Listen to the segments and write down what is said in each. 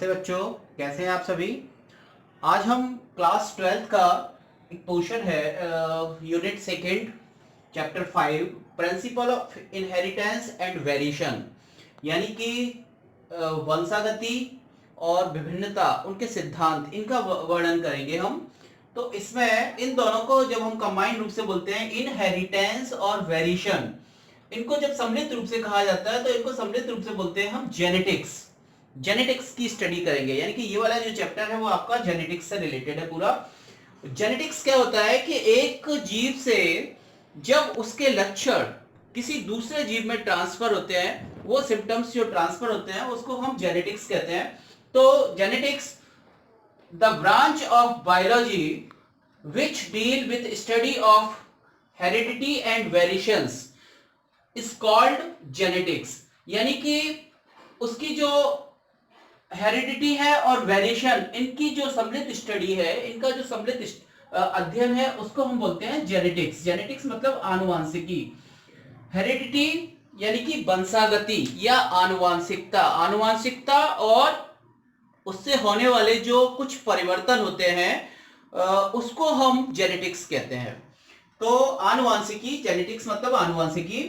नमस्ते बच्चों, कैसे हैं आप सभी। आज हम क्लास 12th का एक पोर्शन है, unit second, chapter 5, principle of inheritance and variation, यानी कि वंशागति और विभिन्नता, उनके सिद्धांत, इनका वर्णन करेंगे हम। तो इसमें इन दोनों को जब हम कंबाइंड रूप से बोलते हैं, इनहेरिटेंस और वेरिएशन, इनको जब सम्मिलित रूप से कहा जाता है तो इनको सम्मिलित रूप से बोलते हैं हम जेनेटिक्स। जेनेटिक्स की स्टडी करेंगे, यानी कि ये वाला जो चैप्टर है वो आपका जेनेटिक्स से रिलेटेड है पूरा। जेनेटिक्स क्या होता है कि एक जीव से जब उसके लक्षण किसी दूसरे जीव में ट्रांसफर होते हैं, वो सिम्टम्स जो ट्रांसफर होते हैं उसको हम जेनेटिक्स कहते हैं। तो genetics the branch of biology which deal with study of heredity and variations is called genetics, यानी कि उसकी जो हेरिडिटी है और वेरिएशन, इनकी जो सम्मिलित स्टडी है, इनका जो सम्मिलित अध्ययन है, उसको हम बोलते हैं जेनेटिक्स। जेनेटिक्स मतलब आनुवांशिकी, हेरिडिटी यानी कि वंशागति या आनुवांशिकता, आनुवांशिकता और उससे होने वाले जो कुछ परिवर्तन होते हैं उसको हम जेनेटिक्स कहते हैं। तो आनुवांशिकी, जेनेटिक्स मतलब आनुवांशिकी।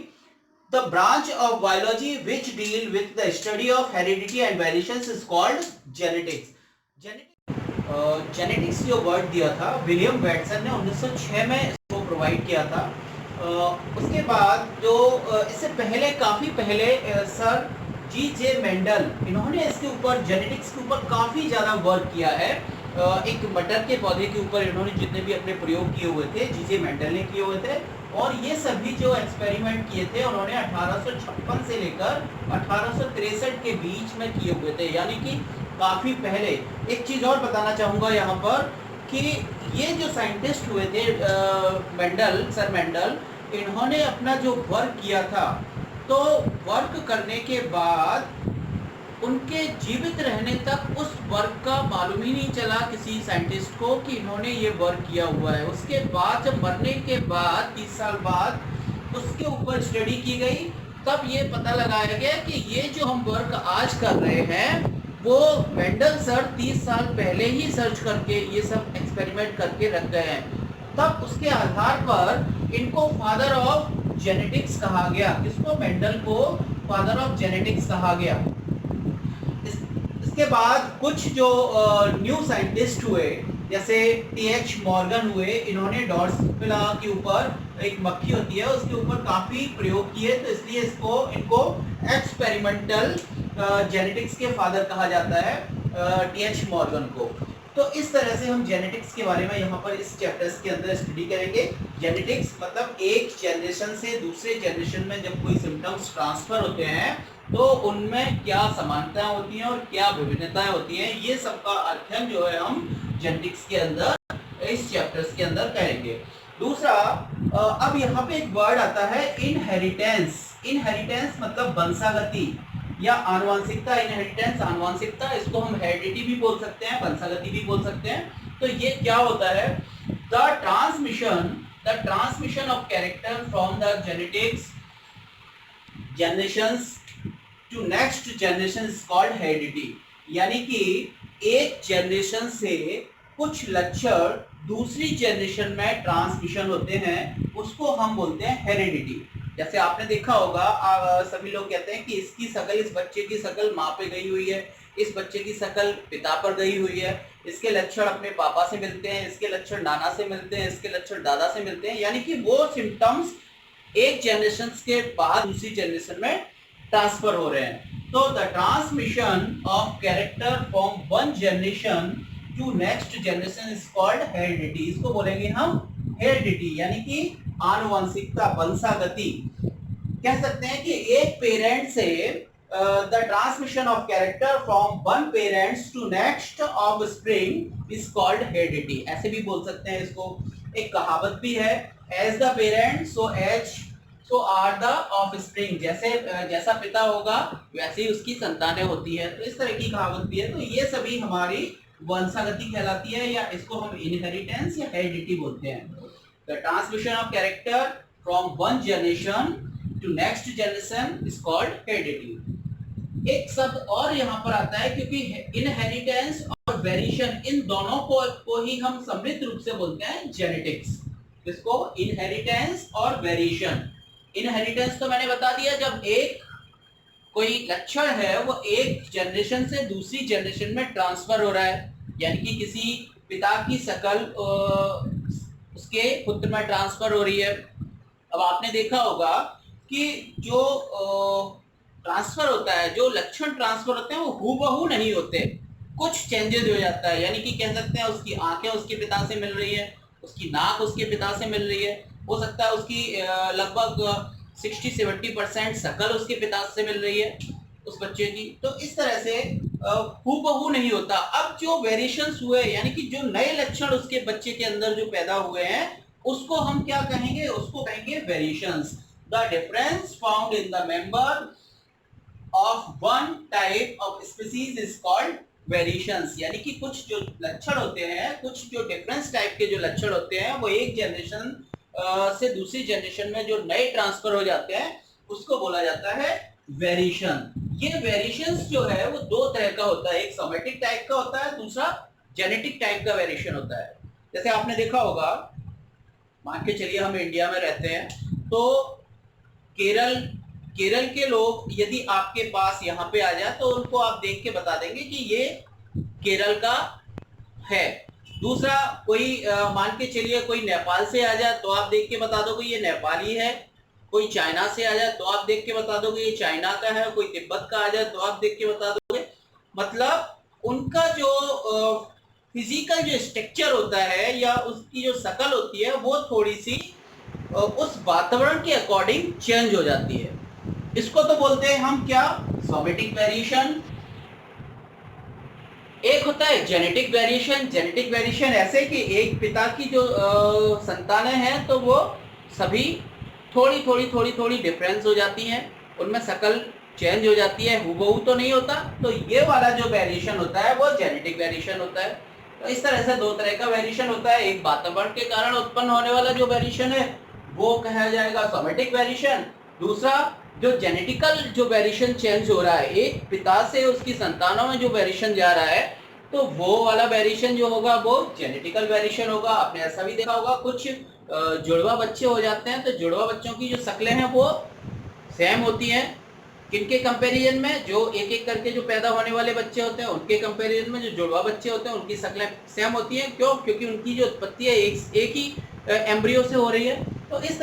The branch of biology which deal with the study of heredity and variations is called genetics. Genetics जो वर्ड दिया था विलियम वैटसन ने 1906 में इसको प्रोवाइड किया था। उसके बाद जो इससे पहले, काफी पहले सर जी.जे. मेंडल, इन्होंने इसके ऊपर, जेनेटिक्स के ऊपर काफी ज्यादा वर्क किया है। एक मटर के पौधे के ऊपर इन्होंने जितने भी अपने प्रयोग किए हुए थे, जी.जे. मेंडल ने किए हुए थे, और ये सभी जो एक्सपेरिमेंट किए थे उन्होंने 1856 से लेकर 1863 के बीच में किए हुए थे, यानी कि काफी पहले। एक चीज और बताना चाहूंगा यहाँ पर कि ये जो साइंटिस्ट हुए थे मेंडल, सर मेंडल, इन्होंने अपना जो वर्क किया था, तो वर्क करने के बाद उनके जीवित रहने तक उस वर्क का मालूम ही नहीं चला किसी साइंटिस्ट को कि इन्होंने ये वर्क किया हुआ है। उसके बाद जब मरने के बाद 30 साल बाद उसके ऊपर स्टडी की गई, तब ये पता लगाया गया कि ये जो हम वर्क आज कर रहे हैं वो मेंडल सर 30 साल पहले ही सर्च करके ये सब एक्सपेरिमेंट करके रख गए हैं। तब उसके आधार पर इनको फादर ऑफ जेनेटिक्स कहा गया। किसको? मेंडल को फादर ऑफ जेनेटिक्स कहा गया। इसके बाद कुछ जो न्यू साइंटिस्ट हुए, जैसे टी.एच. मॉर्गन हुए, इन्होंने ड्रोसोफिला के ऊपर, एक मक्खी होती है, उसके ऊपर काफी प्रयोग किए, तो इसलिए इनको एक्सपेरिमेंटल जेनेटिक्स के फादर कहा जाता है, टी.एच. मॉर्गन को। तो इस तरह से हम जेनेटिक्स के बारे में यहाँ पर इस चैप्टर्स के अंदर स्टडी करेंगे। जेनेटिक्स मतलब एक जनरेशन से दूसरे जनरेशन में जब कोई सिम्टम्स ट्रांसफर होते हैं तो उनमें क्या समानताएं होती हैं और क्या विभिन्नताएं होती हैं, ये सब का अध्ययन जो है हम जेनेटिक्स के अंदर, इस चैप्टर्स के अंदर करेंगे। दूसरा, अब यहाँ पे एक वर्ड आता है इनहेरिटेंस। इनहेरिटेंस मतलब वंशागति या आनुवांशिकता। इनहेरिटेंस आनुवांशिकता, इसको हम हेरिडिटी भी बोल सकते हैं, वंशागति भी बोल सकते हैं। तो ये क्या होता है? The transmission of character from the genetics generations to next generation is called heredity, यानी कि एक जनरेशन से कुछ लक्षण दूसरी जनरेशन में ट्रांसमिशन होते हैं, उसको हम बोलते हैं हेरिडिटी। जैसे आपने देखा होगा, सभी लोग कहते हैं कि इसकी शकल, इस बच्चे की शकल माँ पे गई हुई है, इस बच्चे की शकल पिता पर गई हुई है, इसके लक्षण अपने पापा से मिलते हैं, इसके लक्षण नाना से मिलते हैं, इसके लक्षण दादा से मिलते हैं, यानी कि वो सिम्टम्स एक जनरेशन के बाद दूसरी जनरेशन में ट्रांसफर हो रहे हैं। तो the transmission of character from one generation to next generation is called heredity. इसको बोलेंगे हम हेरिडिटी, यानी कि आनुवंशिकता, वंशागति। कह सकते हैं कि एक पेरेंट से the transmission of character from one parents to next offspring is called heredity, ऐसे भी बोल सकते हैं इसको। एक कहावत भी है, as the parent so are the offspring, जैसा पिता होगा वैसे ही उसकी संतानें होती है। तो इस तरह की कहावत भी है। तो ये सभी हमारी वंशागति कहलाती है, या इसको हम इनहेरिटेंस या हेरिडिटी बोलते हैं। The transmission of character from one generation to next generation is called heredity. एक शब्द और यहाँ पर आता है, क्योंकि इनहेरिटेंस और वेरिएशन इन दोनों को ही हम सम्मिलित रूप से बोलते हैं जेनेटिक्स। इसको इनहेरिटेंस और वेरिएशन। इनहेरिटेंस तो मैंने बता दिया, जब एक कोई लक्षण है वो एक जनरेशन से दूसरी जनरेशन में ट्रांसफर हो रहा है, यानी कि किसी पिता की शकल उसके पुत्र में ट्रांसफर हो रही है। अब आपने देखा होगा कि जो ट्रांसफर होता है, जो लक्षण ट्रांसफर होते हैं वो हूबहू नहीं होते, कुछ चेंजेस हो जाता है। यानी कि कह सकते हैं उसकी आंखें उसके पिता से मिल रही है, उसकी नाक उसके पिता से मिल रही है, हो सकता है उसकी लगभग 60-70% शकल उसके पिता से मिल रही है उस बच्चे की। तो इस तरह से हूबहू नहीं होता। अब जो वेरिएशंस हुए, यानी कि जो नए लक्षण उसके बच्चे के अंदर जो पैदा हुए हैं, उसको हम क्या कहेंगे? उसको कहेंगे variations. The difference found in the member of one type of species is called variations. यानी कि कुछ जो लक्षण होते हैं, कुछ जो डिफरेंस टाइप के जो लक्षण होते हैं, वो एक जनरेशन से दूसरी जनरेशन में जो नए ट्रांसफर हो जाते हैं, उसको बोला जाता है वेरिएशन। ये वेरिएशंस जो है वो दो तरह का होता है, एक सोमेटिक टाइप का होता है, दूसरा जेनेटिक टाइप का वेरिएशन होता है। जैसे आपने देखा होगा, मान के चलिए हम इंडिया में रहते हैं, तो केरल के लोग यदि आपके पास यहाँ पे आ जाए तो उनको आप देख के बता देंगे कि ये केरल का है। दूसरा, कोई मान के चलिए कोई नेपाल से आ जाए तो आप देख के बता दोगे ये नेपाली है। कोई चाइना से आ जाए तो आप देख के बता दोगे ये चाइना का है। कोई तिब्बत का आ जाए तो आप देख के बता दोगे। मतलब उनका जो फिजिकल जो स्ट्रक्चर होता है या उसकी जो शकल होती है वो थोड़ी सी उस वातावरण के अकॉर्डिंग चेंज हो जाती है। इसको तो बोलते हैं हम क्या? Somatic variation. एक होता है जेनेटिक वेरिएशन। जेनेटिक वेरिएशन ऐसे कि एक पिता की जो संतानें हैं तो वो सभी थोड़ी डिफरेंस हो जाती हैं, उनमें शकल चेंज हो जाती है, हूबहू तो नहीं होता। तो ये वाला जो वेरिएशन होता है वो जेनेटिक वेरिएशन होता है। तो इस तरह से दो तरह का वेरिएशन होता है। एक वातावरण के कारण उत्पन्न होने वाला जो वेरिएशन है वो कहा जाएगा सोमेटिक वेरिएशन। दूसरा, जो जेनेटिकल जो वेरिएशन चेंज हो रहा है, एक पिता से उसकी संतानों में जो वेरिएशन जा रहा है, तो वो वाला वेरिएशन जो होगा वो जेनेटिकल वेरिएशन होगा। आपने ऐसा भी देखा होगा, कुछ जुड़वा बच्चे हो जाते हैं तो जुड़वा बच्चों की जो शक्लें हैं वो सेम होती हैं। किनके कंपैरिजन में? जो एक एक करके जो पैदा होने वाले बच्चे होते हैं उनके कंपैरिजन में जो जुड़वा बच्चे होते हैं उनकी शक्लें सेम होती हैं। क्यों? क्योंकि उनकी जो उत्पत्ति है एक ही एम्ब्रियो से हो रही है। तो इस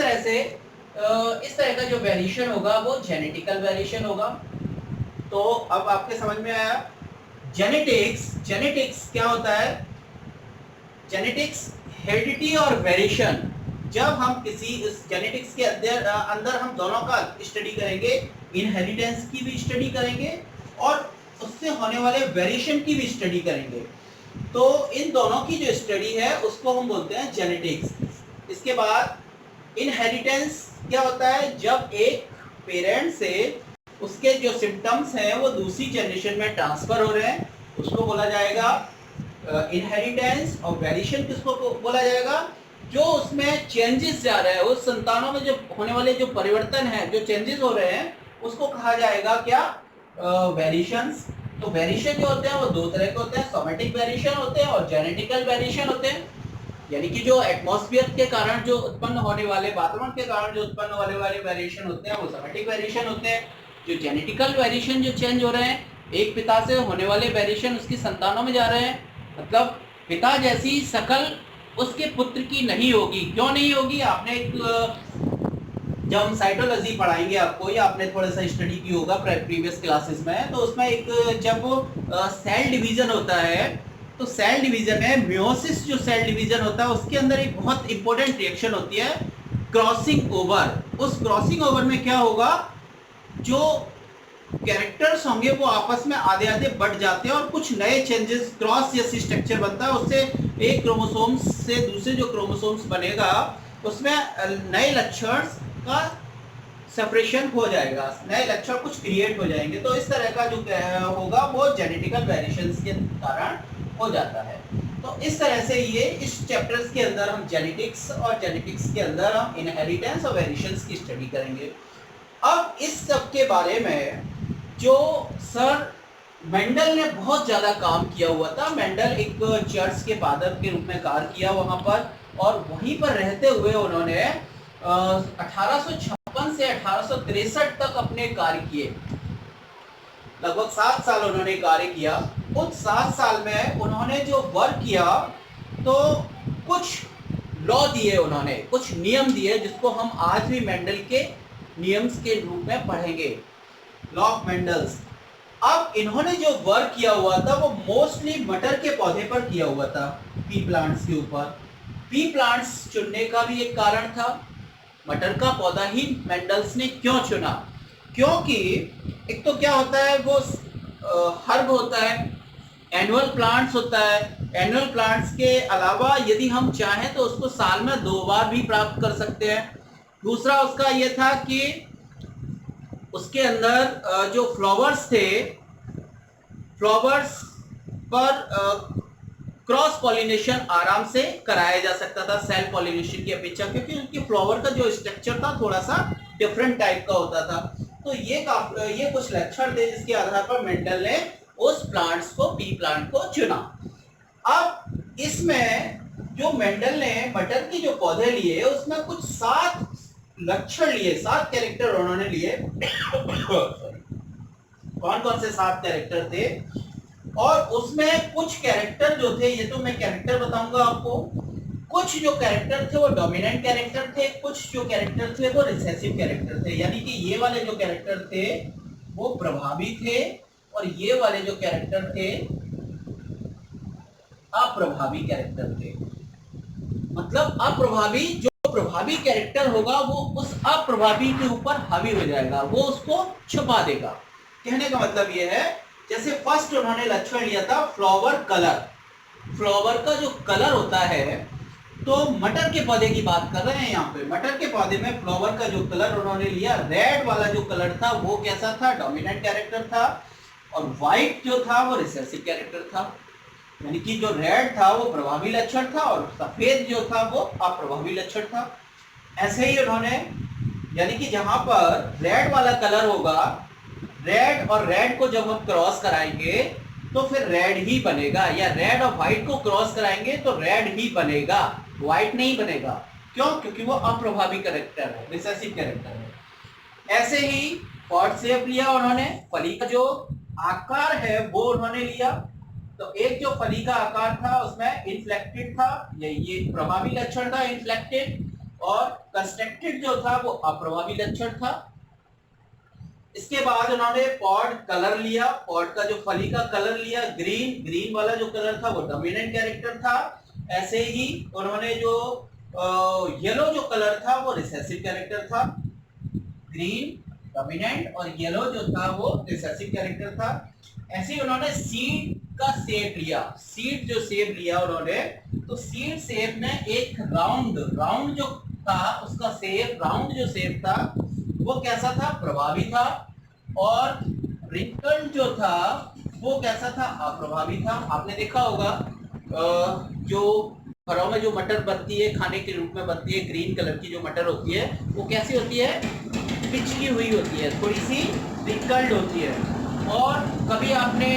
तरह का जो वेरिएशन होगा वो जेनेटिकल वेरिएशन होगा। तो अब आपके समझ में आया जेनेटिक्स क्या होता है? जेनेटिक्स हेरिडिटी और वेरिएशन। जब हम किसी इस जेनेटिक्स के अंदर हम दोनों का स्टडी करेंगे, इनहेरिटेंस की भी स्टडी करेंगे और उससे होने वाले वेरिएशन की भी स्टडी करेंगे। तो इन दोनों की जो स्टडी है उसको हम बोलते हैं जेनेटिक्स। इसके बाद इनहेरिटेंस क्या होता है? जब एक पेरेंट से उसके जो सिम्टम्स हैं वो दूसरी जनरेशन में ट्रांसफर हो रहे हैं, उसको बोला जाएगा इनहेरिटेंस। और वेरिएशन किसको बोला जाएगा? जो उसमें चेंजेस जा रहे हैं, उस संतानों में जो होने वाले जो परिवर्तन है, जो चेंजेस हो रहे हैं, उसको कहा जाएगा क्या? वेरिएशंस। तो वेरिएशन जो होते हैं वो दो तरह के होते हैं, सोमेटिक वेरिएशन होते हैं और जेनेटिकल वेरिएशन होते हैं। यानी कि जो एटमॉस्फेयर के कारण जो उत्पन्न होने वाले, वातावरण के कारण जो उत्पन्न होने वाले वेरिएशन होते हैं वो सोमेटिक वेरिएशन होते हैं। जो जेनेटिकल वेरिएशन जो चेंज हो रहे हैं, एक पिता से होने वाले वेरिएशन उसकी संतानों में जा रहे हैं, मतलब पिता जैसी शकल उसके पुत्र की नहीं होगी। क्यों नहीं होगी? आपने एक जब हम साइटोलॉजी पढ़ाएंगे आपको, या आपने थोड़ा सा स्टडी की होगा प्रीवियस क्लासेस में, तो उसमें एक जब सेल डिवीजन होता है, तो सेल डिवीजन में मियोसिस जो सेल डिवीजन होता है उसके अंदर एक बहुत इंपॉर्टेंट रिएक्शन होती है, क्रॉसिंग ओवर। उस क्रॉसिंग ओवर में क्या होगा? जो कैरेक्टर्स होंगे वो आपस में आधे आधे बढ़ जाते हैं और कुछ नए चेंजेस, क्रॉस जैसी स्ट्रक्चर बनता है। उससे एक क्रोमोसोम्स से दूसरे जो क्रोमोसोम्स बनेगा उसमें नए लक्षण का सेपरेशन हो जाएगा, नए लक्षण कुछ क्रिएट हो जाएंगे। तो इस तरह का जो होगा वो जेनेटिकल वेरिएशंस के कारण हो जाता है। तो इस तरह से ये इस चैप्टर्स के अंदर हम जेनेटिक्स और जेनेटिक्स के अंदर हम इनहेरिटेंस और वेरिएशंस की स्टडी करेंगे। अब इस सब के बारे में जो सर मेंडल ने बहुत ज्यादा काम किया हुआ था। मेंडल एक चर्च के फादर के रूप में कार्य किया वहां पर, और वहीं पर रहते हुए उन्होंने 1856 से 1863 तक अपने कार्य किए। लगभग 7 साल उन्होंने कार्य किया। उन 7 साल में उन्होंने जो वर्क किया, तो कुछ लॉ दिए उन्होंने, कुछ नियम दिए, जिसको हम आज भी मेंडल के नियम्स के रूप में पढ़ेंगे, लॉ ऑफ मेंडल्स। अब इन्होंने जो वर्क किया हुआ था वो मोस्टली मटर के पौधे पर किया हुआ था, पी प्लांट्स के ऊपर। पी प्लांट्स चुनने का भी एक कारण था। मटर का पौधा ही मेंडल्स ने क्यों चुना? क्योंकि एक तो क्या होता है, वो हर्ब होता है, एनुअल प्लांट्स होता है। एनुअल प्लांट्स के अलावा यदि हम चाहें तो उसको साल में 2 बार भी प्राप्त कर सकते हैं। दूसरा उसका ये था कि उसके अंदर जो फ्लावर्स थे, फ्लावर्स पर क्रॉस पॉलिनेशन आराम से कराया जा सकता था सेल्फ पॉलिनेशन की अपेक्षा, क्योंकि उनके फ्लावर का जो स्ट्रक्चर था थोड़ा सा डिफरेंट टाइप का होता था। तो ये कुछ लक्षण थे जिसके आधार पर मेंडल ने उस प्लांट्स को, पी प्लांट को चुना। अब इसमें जो मेंडल ने मटर की जो पौधे लिए, उसमें कुछ 7 लक्षण लिए, 7 कैरेक्टर उन्होंने लिए। कौन कौन से 7 कैरेक्टर थे? और उसमें कुछ कैरेक्टर जो थे, ये तो मैं कैरेक्टर बताऊंगा आपको, कुछ जो कैरेक्टर थे वो डोमिनेंट कैरेक्टर थे, कुछ जो कैरेक्टर थे वो रिसेसिव कैरेक्टर थे। यानी कि ये वाले जो कैरेक्टर थे वो प्रभावी थे, और ये वाले जो कैरेक्टर थे अप्रभावी कैरेक्टर थे। मतलब अप्रभावी, जो प्रभावी कैरेक्टर होगा वो उस अप्रभावी के ऊपर हावी हो जाएगा, वो उसको छुपा देगा। कहने का मतलब ये है, जैसे फर्स्ट उन्होंने लक्षण लिया था फ्लावर कलर। फ्लावर का जो कलर होता है, तो मटर के पौधे की बात कर रहे हैं यहाँ पे। मटर के पौधे में फ्लावर का जो कलर उन्होंने लिया, रेड वाला जो कलर था वो कैसा था? डोमिनेंट कैरेक्टर था। और व्हाइट जो था वो रिसेसिव कैरेक्टर था। यानी कि जो रेड था वो प्रभावी लक्षण था, और सफेद जो था वो अप्रभावी लक्षण था। ऐसे ही उन्होंने, यानी कि जहां पर रेड वाला कलर होगा, रेड और रेड को जब हम क्रॉस कराएंगे तो फिर रेड ही बनेगा, या रेड और व्हाइट को क्रॉस कराएंगे तो रेड ही बनेगा, व्हाइट नहीं बनेगा। क्यों? क्योंकि वो अप्रभावी कैरेक्टर है, रिसेसिव कैरेक्टर है। ऐसे ही पॉट शेप लिया उन्होंने, फली का जो आकार है वो उन्होंने लिया। तो एक जो फली का आकार था उसमें इन्फ्लेक्टेड था, ये प्रभावी लक्षण था इन्फ्लेक्टेड, और कंस्ट्रक्टेड जो था वो अप्रभावी लक्षण था। इसके बाद उन्होंने पॉड कलर लिया, पॉड का जो फली का कलर लिया, ग्रीन वाला जो कलर था वो डोमिनेंट कैरेक्टर था। ऐसे ही उन्होंने जो येलो जो कलर था वो रिसेसिव कैरेक्टर था। ग्रीन डोमिनेंट और येलो जो था वो रिसेसिव कैरेक्टर था। ऐसे ही उन्होंने सीड का शेप लिया, सीड जो शेप लिया उन्होंने, तो सीड शेप में एक राउंड जो था, उसका शेप, राउंड जो शेप था वो कैसा था? प्रभावी था। और रिंकल्ड जो था वो कैसा था? अप्रभावी था। आपने देखा होगा जो घरों में जो मटर बनती है, खाने के रूप में बनती है, ग्रीन कलर की जो मटर होती है वो कैसी होती है? पिचकी हुई होती है, थोड़ी सी रिंकल्ड होती है। और कभी आपने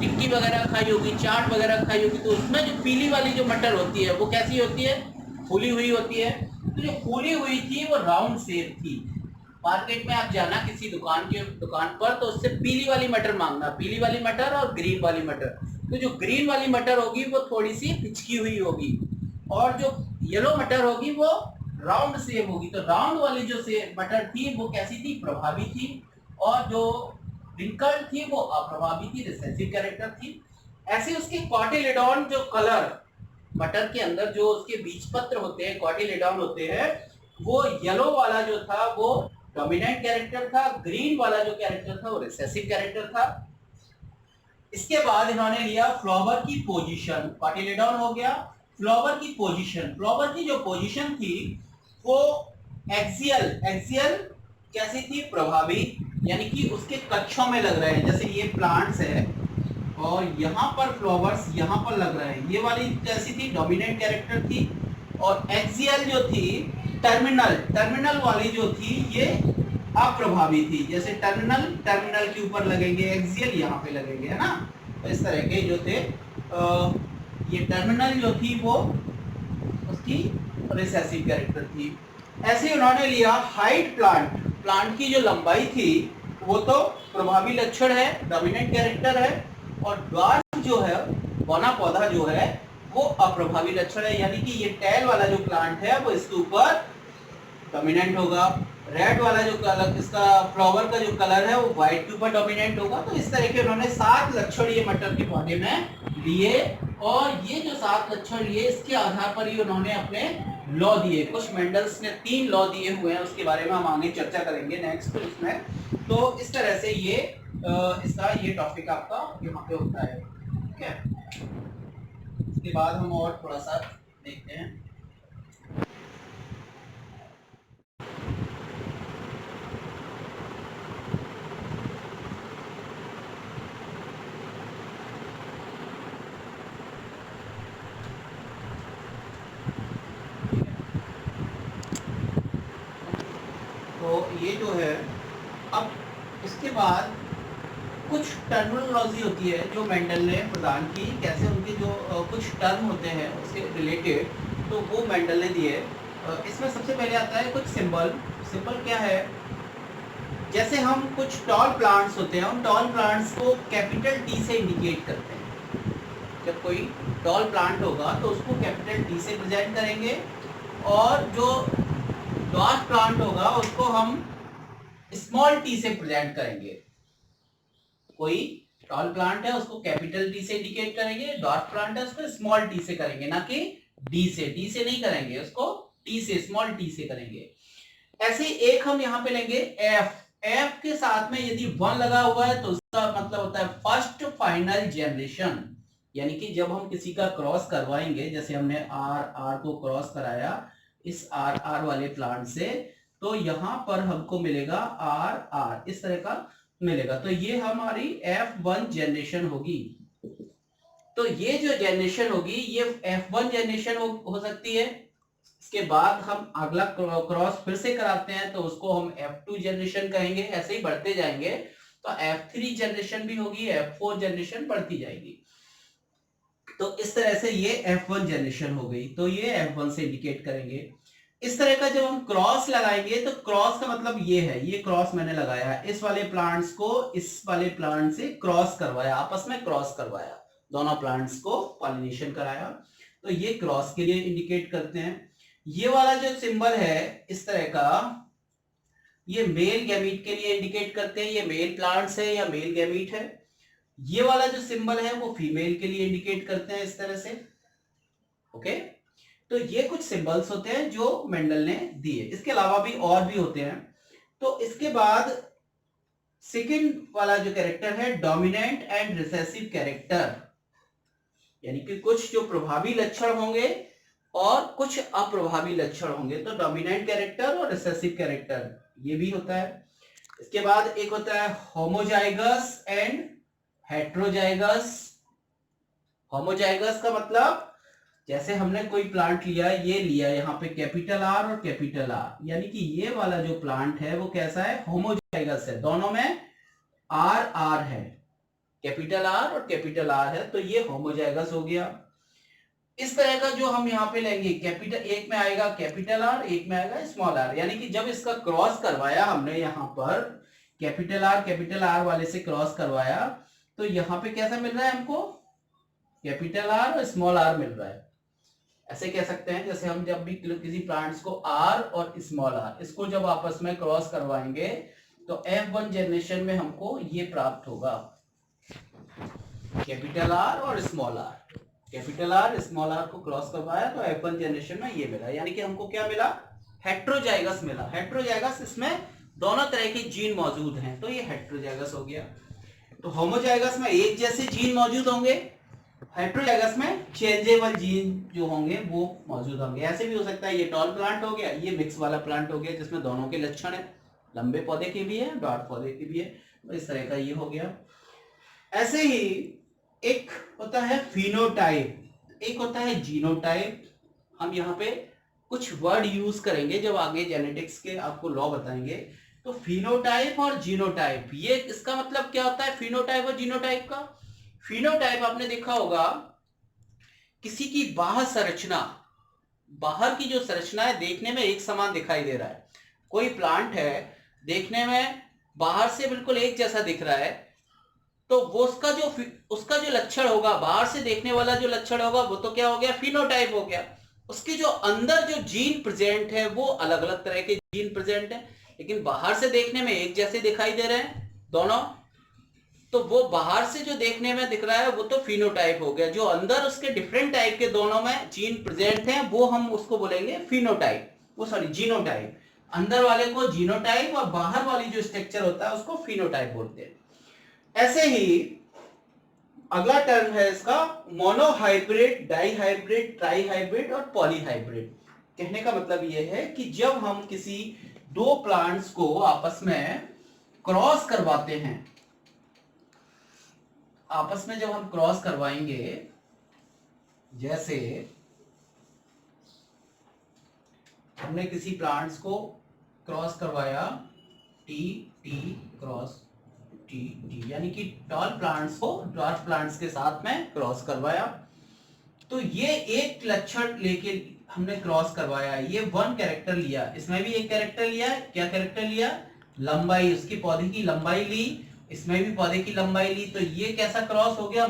टिक्की वगैरह खाई होगी, चाट वगैरह खाई होगी, तो उसमें जो पीली वाली जो मटर होती है वो कैसी होती है? फूली हुई होती है। तो जो फूली हुई थी वो राउंड शेप थी। मार्केट में आप जाना किसी दुकान पर, तो उससे पीली वाली मटर मांगना, पीली वाली मटर और ग्रीन वाली मटर। तो जो ग्रीन वाली मटर होगी वो थोड़ी सी पिचकी हुई होगी, और जो येलो मटर होगी वो राउंड शेप होगी। तो राउंड वाली जो मटर थी वो कैसी थी? प्रभावी थी। और जो रिंकल्ड थी वो अप्रभावी थी, रिसेसिव कैरेक्टर थी। ऐसे उसके कॉटिलेडॉन जो कलर, मटर के अंदर जो उसके बीज पत्र होते हैं, कॉटिलेडॉन होते हैं, वो येलो वाला जो था वो डोमिनेंट कैरेक्टर था, ग्रीन वाला जो कैरेक्टर था वो रिसेसिव कैरेक्टर था। इसके बाद इन्होंने लिया फ्लावर की पोजीशन, कॉटिलेडॉन हो गया। फ्लावर की पोजीशन, फ्लावर की जो पोजीशन थी वो एक्सियल कैसी थी? प्रभावी, यानी कि उसके कक्षों में लग रहे हैं। जैसे ये प्लांट्स है और यहाँ पर फ्लावर्स यहाँ पर लग रहे हैं, ये वाली कैसी थी? डोमिनेंट कैरेक्टर थी। और एक्सियल जो थी, टर्मिनल वाली जो थी, ये अप्रभावी थी। जैसे टर्मिनल, टर्मिनल के ऊपर लगेंगे, एक्सियल यहाँ पे लगेंगे, है ना। तो इस तरह के जो थे ये टर्मिनल जो थी वो उसकी रिसेसिव कैरेक्टर थी। ऐसे उन्होंने लिया हाइट प्लांट, प्लांट की जो लंबाई थी वो तो प्रभावी लक्षण है, डोमिनेंट कैरेक्टर है, और ड्वार्फ जो है, बौना पौधा जो है, वो अप्रभावी लक्षण है। यानी कि ये टैल वाला जो प्लांट है वो इसके ऊपर डोमिनेंट होगा। रेड वाला जो कलर, इसका फ्लावर का जो कलर है वो व्हाइट के ऊपर डोमिनेंट होगा। तो इस तरह के उन्होंने 7 लक्षण ये मटर के पौधे में लिए, और ये जो 7 लक्षण लिए इसके आधार पर ही उन्होंने अपने लॉ दिए। कुछ मेंडल्स ने 3 लॉ दिए हुए हैं, उसके बारे में हम आगे चर्चा करेंगे नेक्स्ट इसमें। तो इस तरह से ये इसका ये टॉपिक आपका यहाँ पे होता है, ठीक है। इसके बाद हम और थोड़ा सा देखते हैं। तो ये जो है, अब इसके बाद कुछ टर्मिनोलॉजी होती है जो मेंडल ने प्रदान की, कैसे उनके जो कुछ टर्म होते हैं उसके रिलेटेड, तो वो मेंडल ने दिए। इसमें सबसे पहले आता है कुछ सिंबल। सिंबल क्या है, जैसे हम कुछ टॉल प्लांट्स होते हैं, उन टॉल प्लांट्स को कैपिटल टी से इंडिकेट करते हैं। जब कोई टॉल प्लांट होगा तो उसको कैपिटल टी से प्रेजेंट करेंगे, और जो डॉट प्लांट होगा उसको हम स्मॉल टी से प्रेजेंट करेंगे। कोई टॉल प्लांट है उसको कैपिटल टी से इंडिकेट करेंगे, डॉट प्लांट है उसको स्मॉल टी से करेंगे, ना कि डी से। डी से नहीं करेंगे, उसको टी से, स्मॉल टी से करेंगे। ऐसे एक हम यहाँ पे लेंगे एफ। एफ के साथ में यदि 1 लगा हुआ है तो उसका मतलब होता है फर्स्ट फाइनल जनरेशन। यानी कि जब हम किसी का क्रॉस करवाएंगे, जैसे हमने आर आर को क्रॉस कराया इस आर आर वाले प्लांट से, तो यहां पर हमको मिलेगा आर आर, इस तरह का मिलेगा। तो ये हमारी F1 जनरेशन होगी। तो ये जो जनरेशन होगी ये F1 जनरेशन हो सकती है। इसके बाद हम अगला क्रॉस फिर से कराते हैं तो उसको हम F2 जनरेशन कहेंगे। ऐसे ही बढ़ते जाएंगे तो F3 जनरेशन भी होगी, F4 जनरेशन बढ़ती जाएगी। तो इस तरह से ये F1 जनरेशन हो गई, तो ये F1 से इंडिकेट करेंगे। इस तरह का जब हम क्रॉस लगाएंगे तो क्रॉस का मतलब ये है, ये क्रॉस मैंने लगाया है, इस वाले प्लांट्स को इस वाले प्लांट से क्रॉस करवाया, आपस में क्रॉस करवाया, दोनों प्लांट्स को पॉलिनेशन कराया, तो ये क्रॉस के लिए इंडिकेट करते हैं। ये वाला जो सिंबल है इस तरह का, ये मेल गैमीट के लिए इंडिकेट करते हैं, ये मेल प्लांट्स है या मेल गैमीट है। ये वाला जो सिंबल है वो फीमेल के लिए इंडिकेट करते हैं इस तरह से, ओके। तो ये कुछ सिंबल्स होते हैं जो मेंडल ने दिए। इसके अलावा भी और भी होते हैं। तो इसके बाद सेकंड वाला जो कैरेक्टर है डोमिनेंट एंड रिसेसिव कैरेक्टर, यानी कि कुछ जो प्रभावी लक्षण होंगे और कुछ अप्रभावी लक्षण होंगे। तो डोमिनेंट कैरेक्टर और रिसेसिव कैरेक्टर ये भी होता है। इसके बाद एक होता है होमोजाइगस एंड हेट्रोजाइगस। होमोजाइगस का मतलब, जैसे हमने कोई प्लांट लिया, ये लिया यहाँ पे कैपिटल आर और कैपिटल आर, यानी कि ये वाला जो प्लांट है वो कैसा है, होमोजाइगस है, दोनों में आर आर है, कैपिटल आर और कैपिटल आर है, तो ये होमोजाइगस हो गया। इस तरह का जो हम यहाँ पे लेंगे, कैपिटल एक में आएगा कैपिटल आर, एक में आएगा स्मॉल आर, यानी कि जब इसका क्रॉस करवाया हमने यहाँ पर कैपिटल आर वाले से क्रॉस करवाया, तो यहाँ पे कैसा मिल रहा है हमको, कैपिटल आर और स्मॉल आर मिल रहा है। ऐसे कह सकते हैं जैसे हम जब भी किसी प्लांट्स को आर और स्मॉल आर, इसको जब आपस में क्रॉस करवाएंगे तो F1 जनरेशन में हमको ये प्राप्त होगा, कैपिटल आर और small R. Capital R small R को क्रॉस करवाया तो F1 जनरेशन में ये मिला, यानी कि हमको क्या मिला, हेट्रोजाइगस मिला। हेट्रोजाइगस, इसमें दोनों तरह के जीन मौजूद हैं, तो ये हेट्रोजाइगस हो गया। तो होमोजाइगस में एक जैसे जीन मौजूद होंगे, हेट्रोजाइगस में चेंजेबल जीन जो होंगे वो मौजूद होंगे। ऐसे भी हो सकता है ये टॉल प्लांट हो गया, ये मिक्स वाला प्लांट हो गया जिसमें दोनों के लक्षण है, लंबे पौधे के भी है, डॉट पौधे के भी है, तो इस तरह का ये हो गया। ऐसे ही एक होता है फिनोटाइप, एक होता है जीनोटाइप। हम यहाँ पे कुछ वर्ड यूज करेंगे जब आगे जेनेटिक्स के आपको लॉ बताएंगे। तो फिनोटाइप और जीनोटाइप, ये इसका मतलब क्या होता है फिनोटाइप और जीनोटाइप का? फिनोटाइप आपने देखा होगा किसी की बाह्य संरचना, बाहर की जो संरचना है देखने में एक समान दिखाई दे रहा है। कोई प्लांट है देखने में बाहर से बिल्कुल एक जैसा दिख रहा है, तो वो उसका जो लक्षण होगा, बाहर से देखने वाला जो लक्षण होगा वो तो क्या हो गया, फिनोटाइप हो गया। उसके जो अंदर जो जीन प्रेजेंट है वो अलग अलग तरह के जीन प्रेजेंट है, लेकिन बाहर से देखने में एक जैसे दिखाई दे रहे हैं दोनों, तो वो बाहर से जो देखने में दिख रहा है वो तो फिनोटाइप हो गया। जो अंदर उसके डिफरेंट टाइप के दोनों में जीन प्रेजेंट हैं वो हम उसको बोलेंगे फिनोटाइप, वो सॉरी जीनोटाइप। अंदर वाले को जीनोटाइप और बाहर वाली जो स्ट्रक्चर होता है उसको फिनोटाइप बोलते हैं। ऐसे ही अगला टर्म है इसका मोनोहाइब्रिड, डाइहाइब्रिड, ट्राइहाइब्रिड और पॉलीहाइब्रिड। कहने का मतलब यह है कि जब हम किसी दो प्लांट्स को आपस में क्रॉस करवाते हैं, आपस में जब हम क्रॉस करवाएंगे, जैसे हमने किसी प्लांट्स को क्रॉस करवाया T T cross T T, यानी कि टॉल प्लांट्स को ड्वार्फ प्लांट्स के साथ में क्रॉस करवाया, तो ये एक लक्षण लेके हमने क्रॉस करवाया, ये वन कैरेक्टर लिया, इसमें भी एक कैरेक्टर लिया। क्या कैरेक्टर लिया? लंबाई, उसकी पौधे की लंबाई ली, इसमें भी पौधे की लंबाई ली, तो ये कैसा क्रॉस हो गया?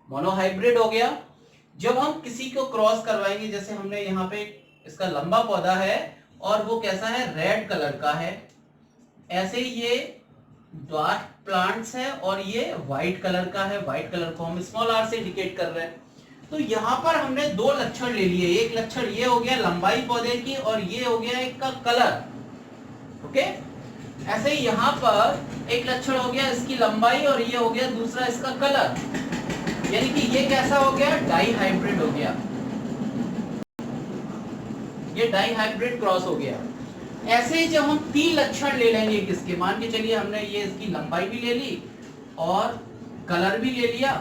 मोनोहाइब्रिड हो गया। जब हम किसी को क्रॉस करवाएंगे, जैसे हमने यहाँ पे इसका लंबा पौधा है और वो कैसा है? रेड कलर का है, ऐसे ही ये ड्वार्फ प्लांट्स है और ये व्हाइट कलर का है, व्हाइट कलर को हम स्मॉल आर से इंडिकेट कर रहे हैं। तो यहाँ पर हमने दो लक्षण ले लिए, एक लक्षण ये हो गया लंबाई पौधे की और ये हो गया इसका कलर। ओके, ऐसे ही यहाँ पर एक लक्षण हो गया इसकी लंबाई और ये हो गया दूसरा इसका कलर, यानी कि ये कैसा हो गया? डाइहाइब्रिड हो गया, ये डाइहाइब्रिड क्रॉस हो गया। ऐसे ही जब हम तीन लक्षण ले लेंगे किसके, मान के चलिए हमने ये इसकी लंबाई भी ले ली और कलर भी ले लिया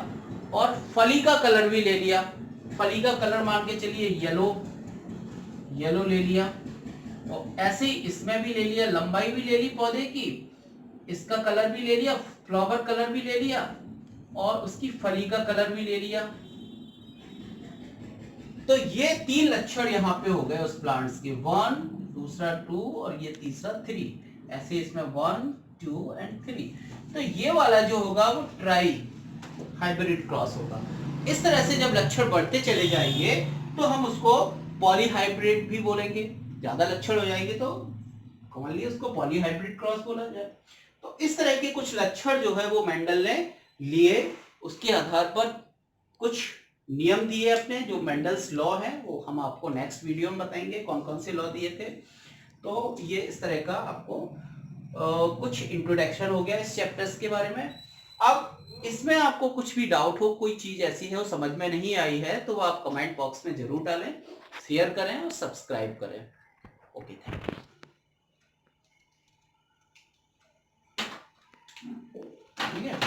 और फली का कलर भी ले लिया, फली का कलर मान के चलिए येलो ले लिया, और ऐसे ही इसमें भी ले लिया, लंबाई भी ले ली पौधे की, इसका कलर भी ले लिया, फ्लावर कलर भी ले लिया और उसकी फली का कलर भी ले लिया। तो ये तीन लक्षण यहाँ पे हो गए उस प्लांट्स के, 1, दूसरा 2 और ये तीसरा 3, ऐसे इसमें 1, 2 एंड 3। तो ये वाला जो होगा वो ट्राई हाइब्रिड क्रॉस होगा। इस तरह से जब लक्षण बढ़ते चले जाएंगे तो हम उसको पॉलीहाइब्रिड भी बोलेंगे, ज्यादा लक्षण हो जाएंगे तो कॉमनली उसको पॉलीहाइब्रिड क्रॉस बोला जाए। तो इस तरह के कुछ लक्षण जो है वो मेंडल ने लिए, उसके आधार पर कुछ नियम दिए अपने, जो मेंडल्स लॉ है वो हम आपको नेक्स्ट वीडियो में बताएंगे कौन कौन से लॉ दिए थे। तो ये इस तरह का आपको कुछ इंट्रोडक्शन हो गया इस चैप्टर्स के बारे में। अब इसमें आपको कुछ भी डाउट हो, कोई चीज ऐसी है वो समझ में नहीं आई है, तो वो आप कमेंट बॉक्स में जरूर डालें, शेयर करें और सब्सक्राइब करें। Okay, thank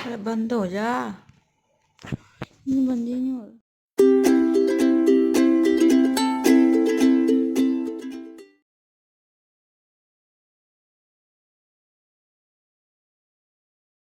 you. बंद हो जा, बंद ही नहीं हो रहा।